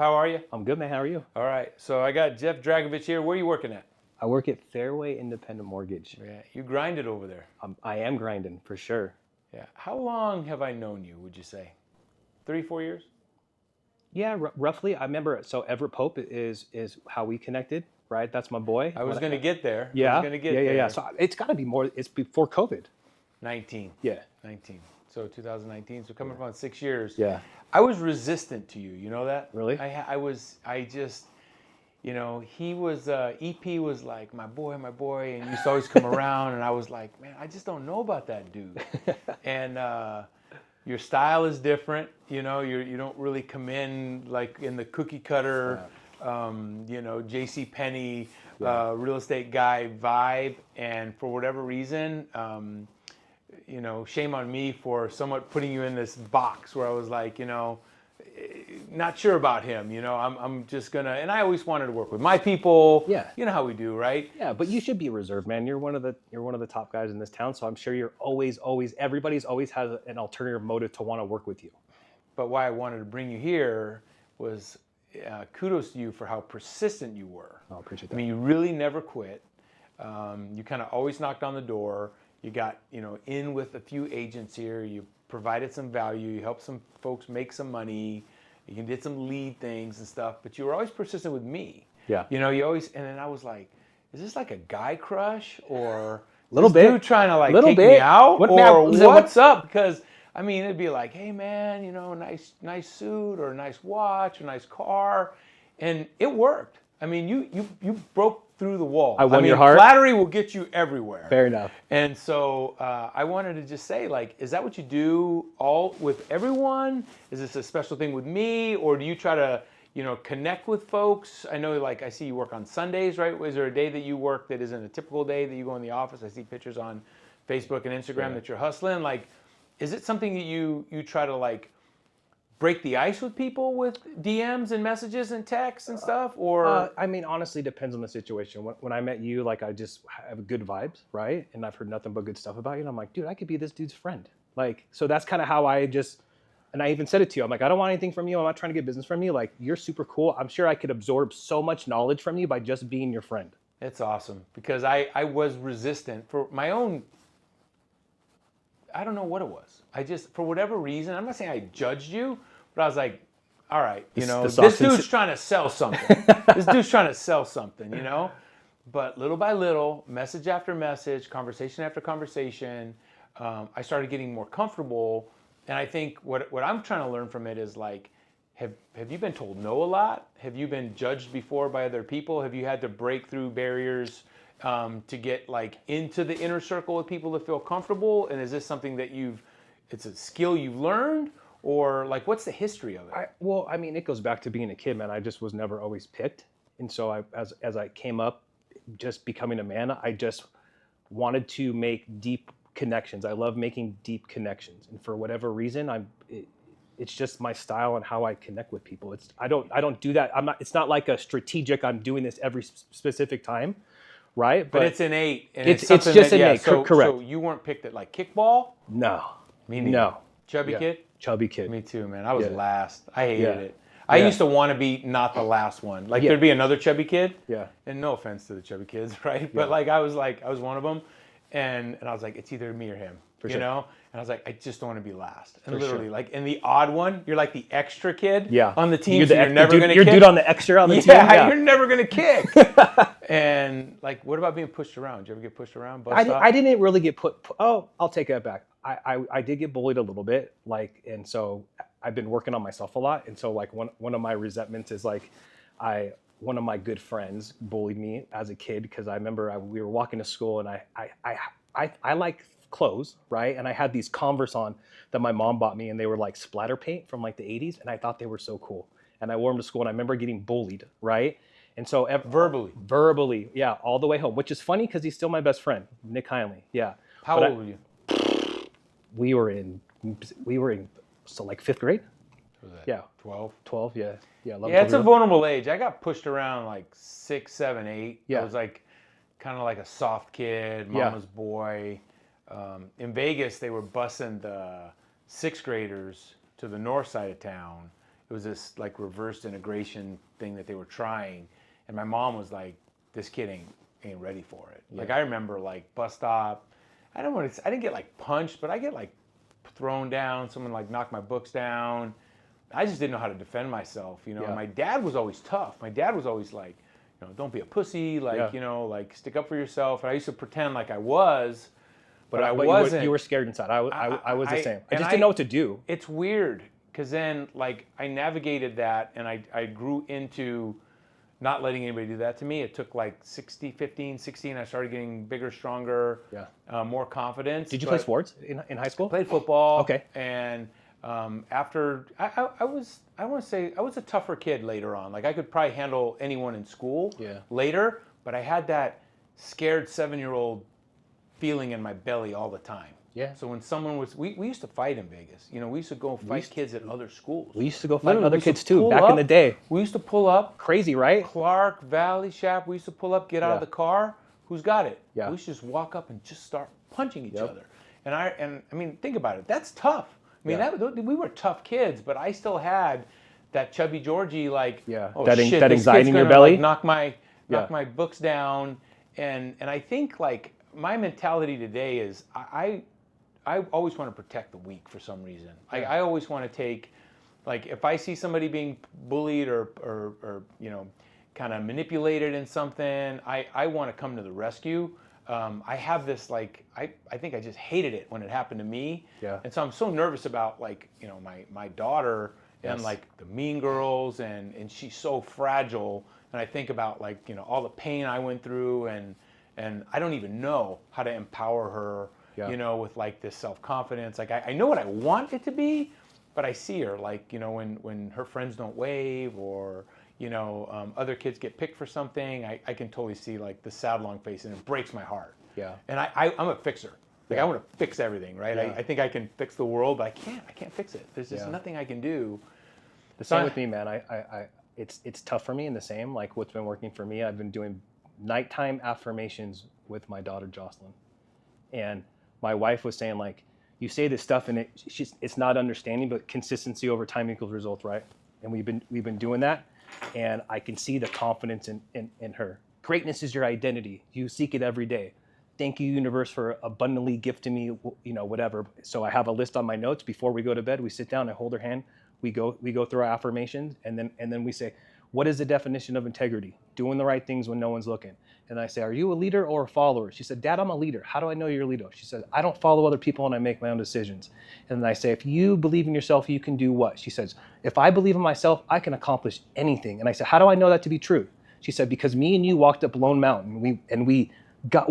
how are you? I'm good, man. How are you? All right, so I got Jeff Dragovich here. Where are you working at? I work at Fairway Independent Mortgage. Yeah, you grinded over there. I am grinding for sure. Yeah. How long have I known you, would you say? 3, 4 years? Yeah, roughly. I remember. So Everett Pope is how we connected, right? That's my boy. I was going to get there. Yeah, I was going to get there. yeah. So it's got to be more. It's before COVID. 19. Yeah. 19. So 2019. So coming up on 6 years. Yeah. I was resistant to you. You know that? Really? I just, he was, EP was like, my boy, and you used to always come around, and I was like, man, I just don't know about that dude. And your style is different, you don't really come in like in the cookie cutter, J.C. Penney, real estate guy vibe, and for whatever reason, shame on me for somewhat putting you in this box where I was like, not sure about him. I'm just gonna, and I always wanted to work with my people. Yeah. You know how we do, right? Yeah, but you should be reserved, man. You're one of the top guys in this town, so I'm sure you're always everybody's always has an alternative motive to want to work with you. But why I wanted to bring you here was kudos to you for how persistent you were. I appreciate that. I mean, you really never quit. You kind of always knocked on the door. You got in with a few agents here. You provided some value. You helped some folks make some money. You did some lead things and stuff. But you were always persistent with me. Yeah. You always, and then I was like, is this like a guy crush or little this bit dude trying to like little take bit. me out what's what? up? Because I mean, it'd be like, hey man, nice suit or nice watch or nice car, and it worked. I mean, you broke through the wall. I won your heart. Flattery will get you everywhere. Fair enough. And so I wanted to just say, like, is that what you do all with everyone? Is this a special thing with me, or do you try to, connect with folks? I know, like, I see you work on Sundays, right? Is there a day that you work that isn't a typical day that you go in the office? I see pictures on Facebook and Instagram that you're hustling. Like, is it something that you try to like break the ice with people with DMs and messages and texts and stuff, or? I mean, honestly, depends on the situation. When I met you, like, I just have good vibes, right? And I've heard nothing but good stuff about you. And I'm like, dude, I could be this dude's friend. Like, so that's kind of how and I even said it to you. I'm like, I don't want anything from you. I'm not trying to get business from you. Like, you're super cool. I'm sure I could absorb so much knowledge from you by just being your friend. It's awesome because I was resistant for my own. I don't know what it was. I just, for whatever reason, I'm not saying I judged you, but I was like, all right, this dude's trying to sell something. This dude's trying to sell something, But little by little, message after message, conversation after conversation, I started getting more comfortable. And I think what I'm trying to learn from it is like, have you been told no a lot? Have you been judged before by other people? Have you had to break through barriers to get like into the inner circle of people to feel comfortable? And is this something that it's a skill you've learned? Or like, what's the history of it? Well, I mean, it goes back to being a kid, man. I just was never always picked. And so as I came up, just becoming a man, I just wanted to make deep connections. I love making deep connections. And for whatever reason, it's just my style and how I connect with people. I don't do that. It's not like a strategic, I'm doing this every specific time, right? But it's innate. And it's just innate, correct. So you weren't picked at like kickball? No. Me neither. No. Chubby kid? Chubby kid. Me too, man. I was last. I hated it. Yeah. I used to want to be not the last one. Like there'd be another chubby kid. Yeah. And no offense to the chubby kids, right? But I was one of them, and I was like, it's either me or him, you know. And I was like, I just don't want to be last. And literally, like in the odd one, you're like the extra kid on the team. You're never gonna. You're dude on the extra on the team. Yeah, you're never gonna kick. And like, what about being pushed around? Did you ever get pushed around? I didn't really get put. Oh, I'll take that back. I did get bullied a little bit, like, and so I've been working on myself a lot. And so like one of my resentments is like, one of my good friends bullied me as a kid because I remember we were walking to school and I like clothes, right? And I had these Converse on that my mom bought me, and they were like splatter paint from like the 80s, and I thought they were so cool. And I wore them to school, and I remember getting bullied, right? And so verbally, yeah, all the way home, which is funny because he's still my best friend, Nick Heinley. Yeah. How old were you? We were in so like 5th grade. What was that? Yeah. 12? 12, yeah. Yeah, it's a vulnerable age. I got pushed around like 6, 7, 8. Yeah. I was like kind of like a soft kid, mama's boy. In Vegas, they were busing the 6th graders to the north side of town. it was this like reversed integration thing that they were trying, and my mom was like, "This kid ain't ready for it." Yeah. Like I remember like bus stop. I didn't get like punched, but I get like thrown down. Someone like knocked my books down. I just didn't know how to defend myself, you know. Yeah. My dad was always tough. My dad was always like, you know, don't be a pussy, like, you know, like stick up for yourself. And I used to pretend like I was, but I wasn't. You were scared inside. I was the same. I just didn't know what to do. It's weird because then like I navigated that and I grew into not letting anybody do that to me. It took like 15, 16. I started getting bigger, stronger, more confidence. Did you play sports in high school? Played football. Okay. And after, I want to say I was a tougher kid later on. Like I could probably handle anyone in school later, but I had that scared 7-year-old feeling in my belly all the time. Yeah. So when someone was, we used to fight in Vegas. You know, we used to go fight kids at other schools. We used to go fight other kids too, back in the day. We used to pull up. Crazy, right? Clark, Valley, Shap, we used to pull up, get out of the car. Who's got it? Yeah. We used to just walk up and just start punching each other. And I mean, think about it. That's tough. I mean, we were tough kids, but I still had that chubby Georgie, like, oh that shit, that this anxiety kid's in your gonna, belly. like, knock my books down. And I think like my mentality today is I always want to protect the weak for some reason. I always want to take, like, if I see somebody being bullied or you know, kind of manipulated in something, I want to come to the rescue. I have this, like, I think I just hated it when it happened to me. Yeah. And so I'm so nervous about, like, you know, my daughter and, like, the mean girls, and she's so fragile. And I think about, like, you know, all the pain I went through, and I don't even know how to empower her, you know, with like this self-confidence. Like I know what I want it to be, but I see her, like, you know, when her friends don't wave, or, you know, other kids get picked for something, I can totally see like the sad long face, and it breaks my heart. Yeah. And I'm a fixer. Like I want to fix everything, right? Yeah. I think I can fix the world, but I can't fix it. There's just nothing I can do. The same with me, man. It's tough for me, and the same, like what's been working for me, I've been doing nighttime affirmations with my daughter Jocelyn. And my wife was saying, like, you say this stuff and it's not understanding, but consistency over time equals results, right? And we've been doing that, and I can see the confidence in her. Greatness is your identity. You seek it every day. Thank you, universe, for abundantly gifting me, you know, whatever. So I have a list on my notes before we go to bed. We sit down, I hold her hand, we go through our affirmations, and then we say, what is the definition of integrity? Doing the right things when no one's looking. And I say, are you a leader or a follower? She said, Dad, I'm a leader. How do I know you're a leader? She said, I don't follow other people and I make my own decisions. And then I say, if you believe in yourself, you can do what? She says, if I believe in myself, I can accomplish anything. And I said, how do I know that to be true? She said, because me and you walked up Lone Mountain. We got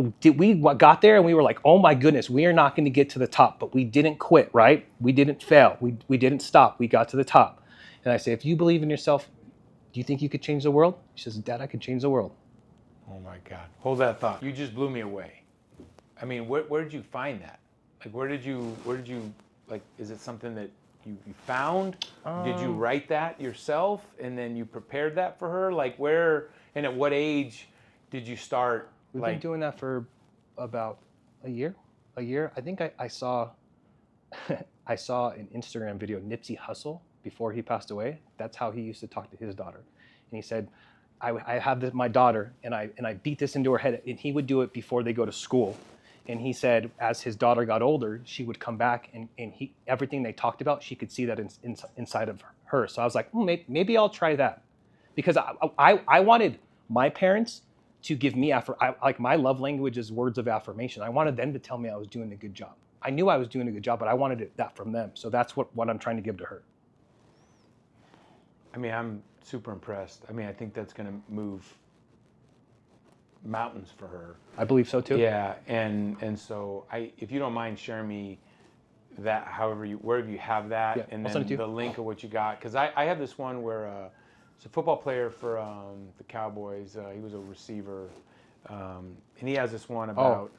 there and we were like, oh my goodness, we are not going to get to the top, but we didn't quit, right? We didn't fail. We didn't stop. We got to the top. And I say, if you believe in yourself, do you think you could change the world? She says, Dad, I can change the world. Oh my God. Hold that thought. You just blew me away. I mean, where did you find that? Like, where did you, like, is it something that you found? Did you write that yourself and then you prepared that for her? Like, where and at what age did you start? We've been doing that for about a year. I think I saw I saw an Instagram video, Nipsey Hussle, before he passed away. That's how he used to talk to his daughter. And he said, I have my daughter, and I beat this into her head. And he would do it before they go to school. And he said, as his daughter got older, she would come back, and everything they talked about, she could see that inside of her. So I was like, maybe I'll try that. Because I wanted my parents to give me, like, my love language is words of affirmation. I wanted them to tell me I was doing a good job. I knew I was doing a good job, but I wanted that from them. So that's what I'm trying to give to her. I mean, I'm super impressed. I mean, I think that's going to move mountains for her. I believe so too. Yeah, and so if you don't mind sharing me that, wherever you have that, and then the link of what you got, because I have this one where it's a football player for the Cowboys. He was a receiver, and he has this one about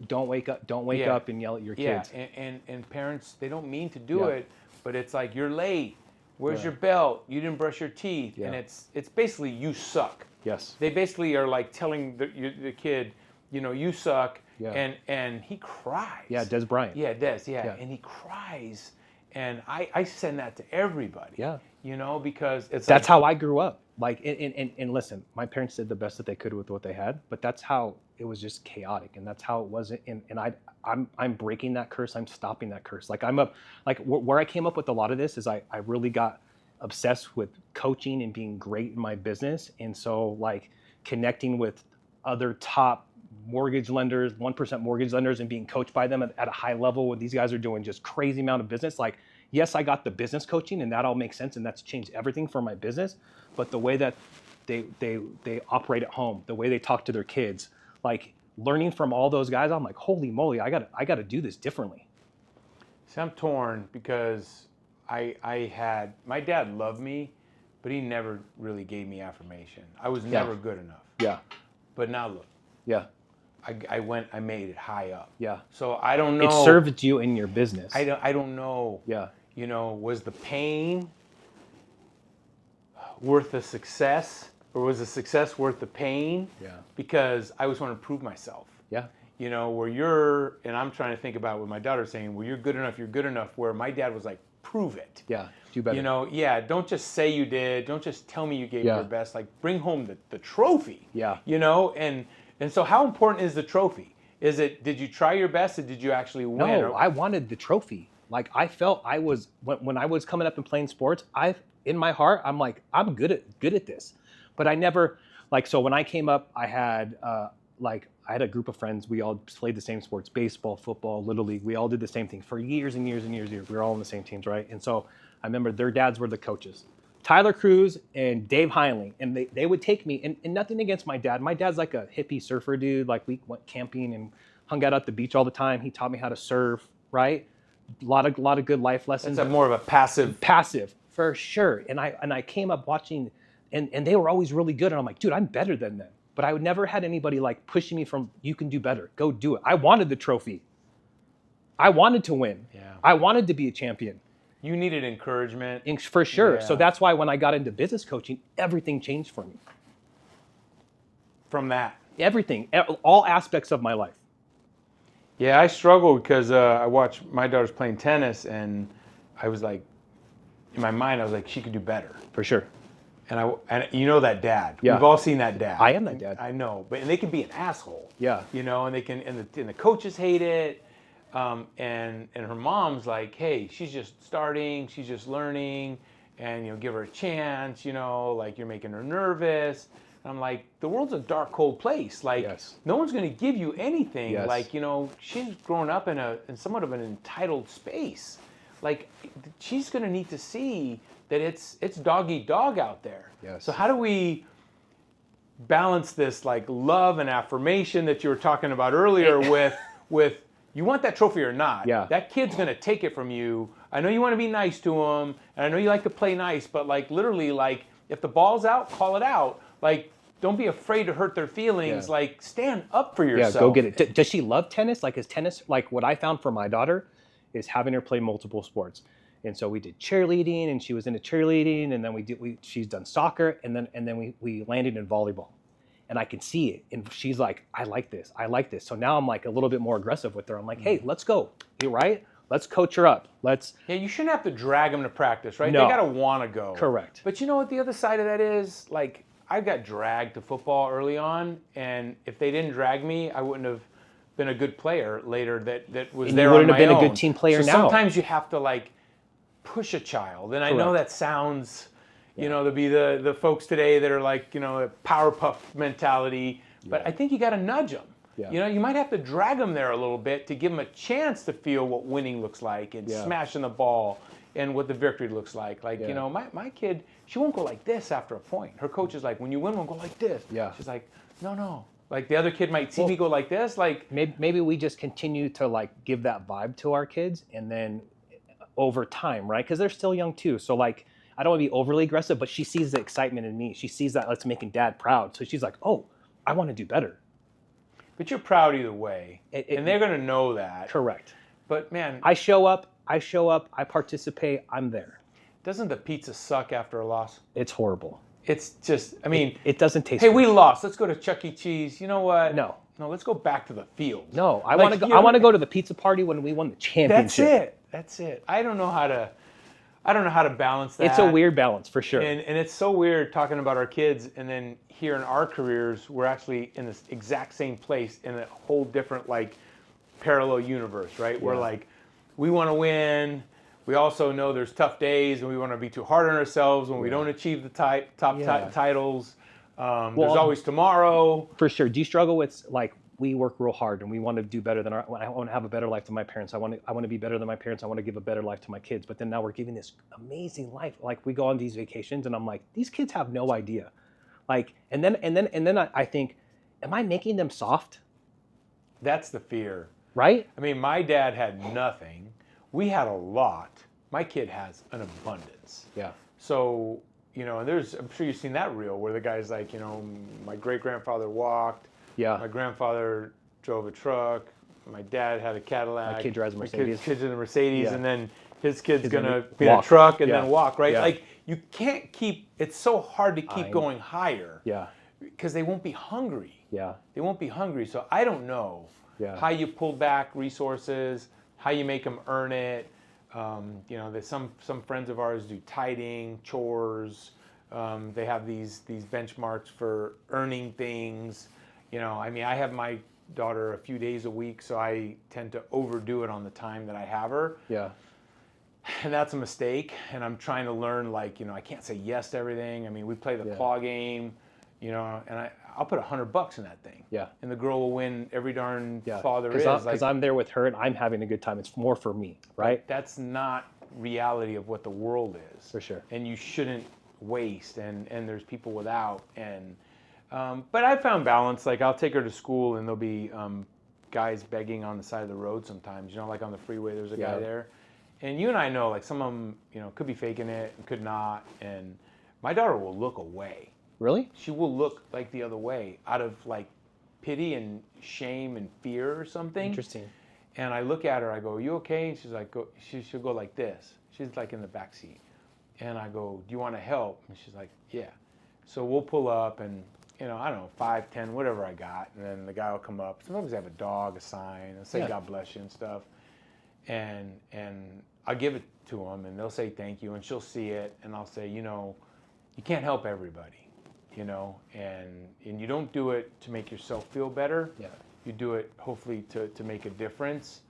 don't wake up and yell at your kids. Yeah, and parents, they don't mean to do it, but it's like, you're late. Where's your belt? You didn't brush your teeth. And it's basically, you suck. Yes. They basically are like telling the kid, you know, you suck. Yeah. And he cries. Yeah, Des Bryant. Yeah, Des. Yeah. And he cries. And I send that to everybody. Yeah. Because that's how I grew up. Like, and listen, my parents did the best that they could with what they had, but that's how it was, just chaotic, and that's how it was. And I'm breaking that curse. I'm stopping that curse. Like where I came up with a lot of this is I really got obsessed with coaching and being great in my business, and so like connecting with other top mortgage lenders, 1% mortgage lenders, and being coached by them at a high level when these guys are doing just crazy amount of business. Like, yes, I got the business coaching and that all makes sense and that's changed everything for my business. But the way that they operate at home, the way they talk to their kids, like learning from all those guys, I'm like, holy moly, I gotta do this differently. See, I'm torn because my dad loved me, but he never really gave me affirmation. I was never good enough. Yeah. But now look. Yeah. I made it high up. Yeah. So I don't know. It served you in your business. I don't know. Yeah. Was the pain worth the success, or was the success worth the pain? Yeah. Because I always want to prove myself. Yeah. And I'm trying to think about what my daughter's saying, where you're good enough, where my dad was like, prove it. Yeah. Do better. Don't just say you did. Don't just tell me you gave your best. Like, bring home the trophy. Yeah. And so how important is the trophy? Did you try your best, or did you actually win? No, I wanted the trophy. Like, I felt I was, when I was coming up and playing sports, in my heart, I'm like, I'm good at this. But I never, like, so when I came up, I had a group of friends. We all played the same sports: baseball, football, little league. We all did the same thing for years and years and years and years. We were all on the same teams, right? And so I remember their dads were the coaches, Tyler Cruz and Dave Heinley, and they would take me, and nothing against my dad. My dad's like a hippie surfer dude. Like, we went camping and hung out at the beach all the time. He taught me how to surf, right? A lot of good life lessons. It's more of a passive for sure. And I came up watching, and they were always really good. And I'm like, dude, I'm better than them. But I would never had anybody like pushing me from, you can do better, go do it. I wanted the trophy. I wanted to win. Yeah. I wanted to be a champion. You needed encouragement. For sure. Yeah. So that's why when I got into business coaching, everything changed for me. From that. Everything, all aspects of my life. Yeah, I struggle because I watched my daughter's playing tennis, and I was like, in my mind, I was like, she could do better. For sure. And that dad. Yeah. We've all seen that dad. I am that dad. I know, and they can be an asshole. Yeah. And they can, and the coaches hate it. And her mom's like, hey, she's just starting, she's just learning, and give her a chance. Like, you're making her nervous. And I'm like, the world's a dark, cold place. Like, yes. No one's going to give you anything. Yes. Like, she's grown up in somewhat of an entitled space. Like, she's going to need to see that it's dog eat dog out there. Yes. So how do we balance this, like, love and affirmation that you were talking about earlier with you want that trophy or not? Yeah. That kid's going to take it from you. I know you want to be nice to him, and I know you like to play nice, but, like, literally, like, if the ball's out, call it out. Like, don't be afraid to hurt their feelings. Yeah. Like, stand up for yourself. Yeah, go get it. Does she love tennis? Like, is tennis, like, what I found for my daughter is having her play multiple sports. And so we did cheerleading, and she was into cheerleading, and then she's done soccer, and then we landed in volleyball. And I can see it, and she's like, I like this. So now I'm like a little bit more aggressive with her. I'm like, hey, let's go. You right? Let's coach her up. Yeah, you shouldn't have to drag them to practice, right? No. They got to want to go. Correct. But you know what the other side of that is? Like, I got dragged to football early on, and if they didn't drag me, I wouldn't have been a good player later that was and there you wouldn't on have my been own. a good team player so now. Sometimes you have to, like, push a child. And I know that sounds, there'll be the folks today that are like, a Powerpuff mentality. But I think you got to nudge them. Yeah. You might have to drag them there a little bit to give them a chance to feel what winning looks like and smashing the ball and what the victory looks like. Like, my kid, she won't go like this after a point. Her coach is like, when you win, we'll go like this. Yeah. She's like, no. Like, the other kid might see me go like this. Like, maybe we just continue to, like, give that vibe to our kids, and then over time, right? Because they're still young too. So, like, I don't want to be overly aggressive, but she sees the excitement in me. She sees that it's making dad proud. So she's like, oh, I want to do better. But you're proud either way, and they're going to know that. Correct. But, man, I show up, I participate, I'm there. Doesn't the pizza suck after a loss? It's horrible. It's just, I mean. It doesn't taste good. good. We lost. Let's go to Chuck E. Cheese. You know what? No, let's go back to the field. No, I want to go to the pizza party when we won the championship. That's it. That's it. I don't know how to balance that. It's a weird balance for sure. And it's so weird talking about our kids, and then here in our careers, we're actually in this exact same place in a whole different like parallel universe, right? We're like, we want to win. We also know there's tough days, and we want to be too hard on ourselves when we don't achieve the top titles. There's always tomorrow. For sure. Do you struggle with like, we work real hard and we want to do better than I want to have a better life than my parents. I want to be better than my parents. I want to give a better life to my kids. But then now we're giving this amazing life. Like we go on these vacations and I'm like, these kids have no idea. Like, and then I think, am I making them soft? That's the fear. Right? I mean, my dad had nothing. We had a lot. My kid has an abundance. Yeah. So, and I'm sure you've seen that reel where the guy's like, my great-grandfather walked. Yeah. My grandfather drove a truck. My dad had a Cadillac. My kid drives a Mercedes. Kid's in a Mercedes, and then his kid's gonna be walk. in a truck and then walk, right? Yeah. Like you can't keep. It's so hard to keep going higher. Yeah. Because they won't be hungry. Yeah. They won't be hungry. So I don't know how you pull back resources, how you make them earn it. There's some friends of ours do tiding, chores. They have these benchmarks for earning things. I have my daughter a few days a week, so I tend to overdo it on the time that I have her. Yeah. And that's a mistake. And I'm trying to learn, I can't say yes to everything. I mean, we play the claw game, and I'll put $100 in that thing. Yeah. And the girl will win every darn claw there is. Because I'm there with her and I'm having a good time. It's more for me, right? That's not reality of what the world is. For sure. And you shouldn't waste. And there's people without. But I found balance. Like I'll take her to school and there'll be guys begging on the side of the road sometimes. Like on the freeway, there's a guy there. And you and I know, like some of them, could be faking it and could not. And my daughter will look away. Really? She will look like the other way out of like pity and shame and fear or something. Interesting. And I look at her, I go, "Are you okay?" And she's like, she'll go like this. She's like in the back seat. And I go, "Do you want to help?" And she's like, "Yeah." So we'll pull up and, I don't know, 5, 10, whatever I got. And then the guy will come up. Sometimes they have a dog, a sign, and say, "God bless you" and stuff. And I'll give it to them and they'll say thank you and she'll see it. And I'll say, you can't help everybody. And you don't do it to make yourself feel better. Yeah. You do it hopefully to make a difference.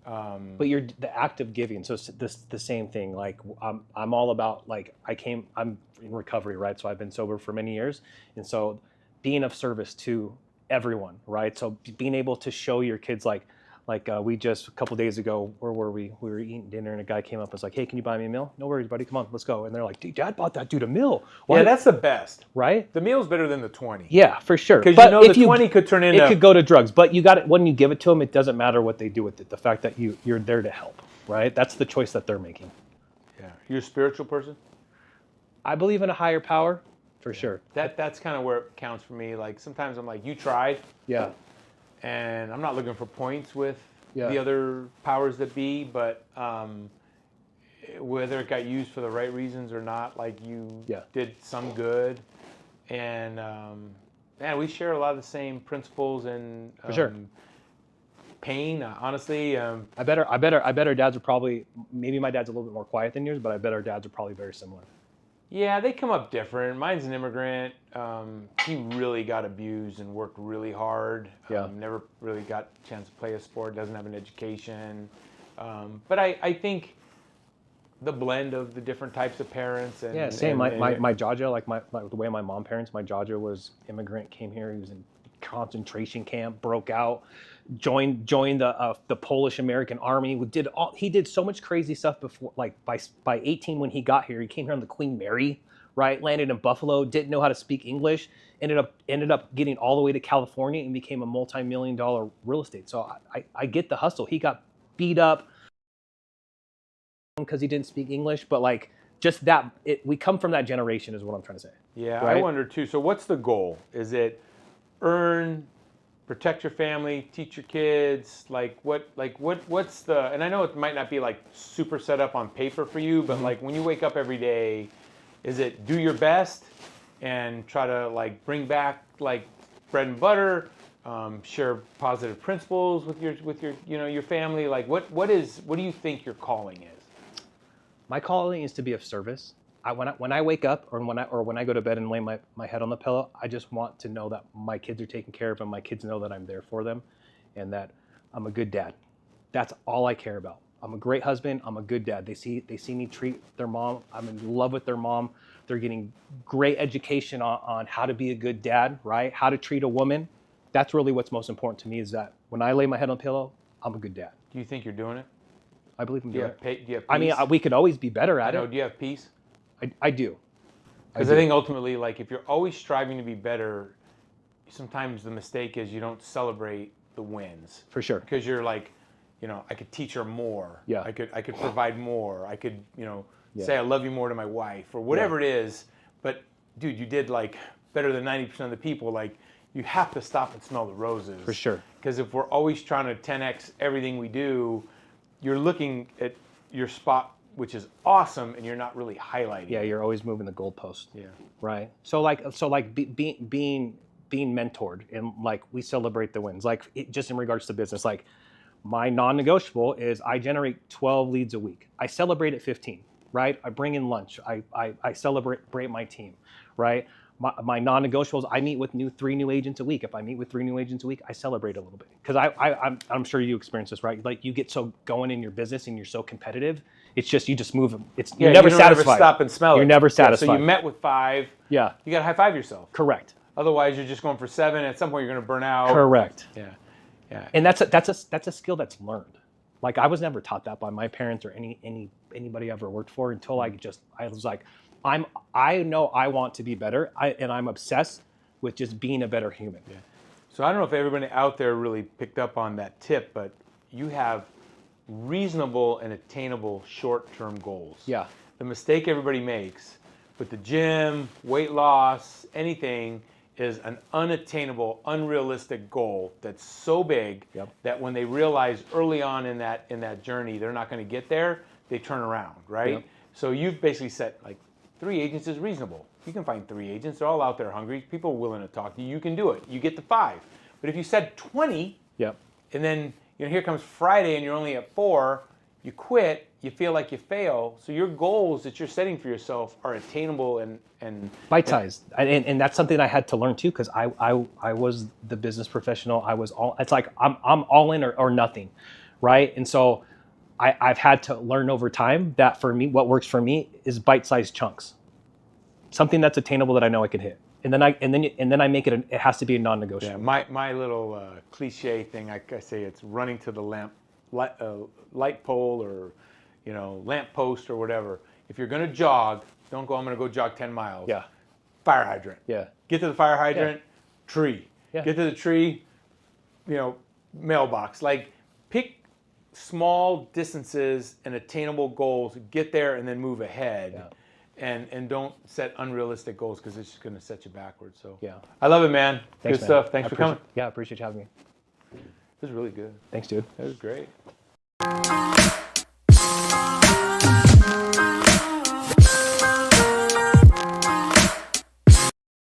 But the act of giving. So it's the same thing. Like I'm all about like I'm in recovery, right? So I've been sober for many years, and so being of service to everyone, right? So being able to show your kids like we just a couple days ago, where were we? We were eating dinner and a guy came up and was like, "Hey, can you buy me a meal?" "No worries, buddy. Come on, let's go." And they're like, "Dude, Dad bought that dude a meal." Why? Yeah, that's the best. Right? The meal's better than the 20. Yeah, for sure. Because the 20 could turn into... It could go to drugs. But you got it when you give it to them, it doesn't matter what they do with it. The fact that you're there to help, right? That's the choice that they're making. Yeah. You're a spiritual person? I believe in a higher power, for sure. That's kind of where it counts for me. Like sometimes I'm like, you tried. Yeah. And I'm not looking for points with the other powers that be, but whether it got used for the right reasons or not, like you did some good, and we share a lot of the same principles and for sure. Pain. Honestly, I bet our dads are probably, maybe my dad's a little bit more quiet than yours, but I bet our dads are probably very similar. Yeah, they come up different. Mine's an immigrant. He really got abused and worked really hard. Never really got a chance to play a sport, doesn't have an education. But I think the blend of the different types of parents. And, same. My Jaja, like the way my mom parents, my Jaja was immigrant, came here, he was in concentration camp, broke out, joined the Polish American Army. He did so much crazy stuff before, like by 18 when he got here. He came here on the Queen Mary, right? Landed in Buffalo, didn't know how to speak English, ended up getting all the way to California and became a multi-million-dollar real estate. So I get the hustle. He got beat up because he didn't speak English, but like just that, we come from that generation is what I'm trying to say. Yeah, right? I wonder too. So what's the goal? Is it earn, protect your family, teach your kids? What's the, and I know it might not be like super set up on paper for you, but like when you wake up every day, is it do your best and try to like bring back like bread and butter, share positive principles with your your family? Like what do you think your calling is? My calling is to be of service. When I wake up or when I go to bed and lay my head on the pillow, I just want to know that my kids are taken care of and my kids know that I'm there for them and that I'm a good dad. That's all I care about. I'm a great husband. I'm a good dad. They see me treat their mom. I'm in love with their mom. They're getting great education on how to be a good dad, right? How to treat a woman. That's really what's most important to me is that when I lay my head on the pillow, I'm a good dad. Do you think you're doing it? I believe I'm doing it. Do you have peace? I mean, we could always be better at I know. it. Do you have peace? I do. Because I think ultimately, like, if you're always striving to be better, sometimes the mistake is you don't celebrate the wins. For sure. Because you're like, I could teach her more. Yeah. I could provide more. I could, Yeah. say I love you more to my wife or whatever it is. But dude, you did like better than 90% of the people. Like, you have to stop and smell the roses. For sure. Because if we're always trying to 10x everything we do, you're looking at your spot, which is awesome, and you're not really highlighting. Yeah, you're always moving the goalpost. Yeah. Right. So being mentored and like we celebrate the wins. Like just in regards to business, like my non-negotiable is I generate 12 leads a week. I celebrate at 15. Right. I bring in lunch. I celebrate my team. Right. My non-negotiables, I meet with 3 new agents a week. If I meet with 3 new agents a week, I celebrate a little bit because I'm sure you experience this, right? Like you get so going in your business and you're so competitive. It's just you just move. You're never satisfied. Never stop and smell it. You're never satisfied. So you met with 5. Yeah. You got to high five yourself. Correct. Otherwise, you're just going for 7. At some point, you're going to burn out. Correct. Yeah. Yeah. And that's a skill that's learned. Like I was never taught that by my parents or anybody I ever worked for until I was like, I know I want to be better, and I'm obsessed with just being a better human. Yeah. So I don't know if everybody out there really picked up on that tip, but you have reasonable and attainable short-term goals. Yeah. The mistake everybody makes with the gym, weight loss, anything is an unattainable, unrealistic goal that's so big that when they realize early on in that journey they're not going to get there, they turn around, right? Yep. So you've basically set like 3 agents is reasonable. You can find 3 agents. They're all out there hungry. People are willing to talk to you. You can do it. You get to 5. But if you said 20, Yep. and then here comes Friday and you're only at 4, you quit, you feel like you fail. So your goals that you're setting for yourself are attainable and bite-sized. And that's something I had to learn too, because I was the business professional. It's like I'm all in or nothing, right? And so I've had to learn over time that for me, what works for me is bite-sized chunks, something that's attainable that I know I can hit, and then I make it. It has to be a non-negotiable. Yeah, my little cliche thing, I say it's running to the light pole or lamp post or whatever. If you're gonna jog, don't go. I'm gonna go jog 10 miles. Yeah. Fire hydrant. Yeah. Get to the fire hydrant. Tree. Yeah. Get to the tree. Mailbox. Like pick small distances and attainable goals, get there and then move ahead. And don't set unrealistic goals because it's just going to set you backwards. So I love it, man. Thanks, good man. stuff. Thanks for coming. Yeah, I appreciate you having me. This is really good. Thanks, dude. That was great.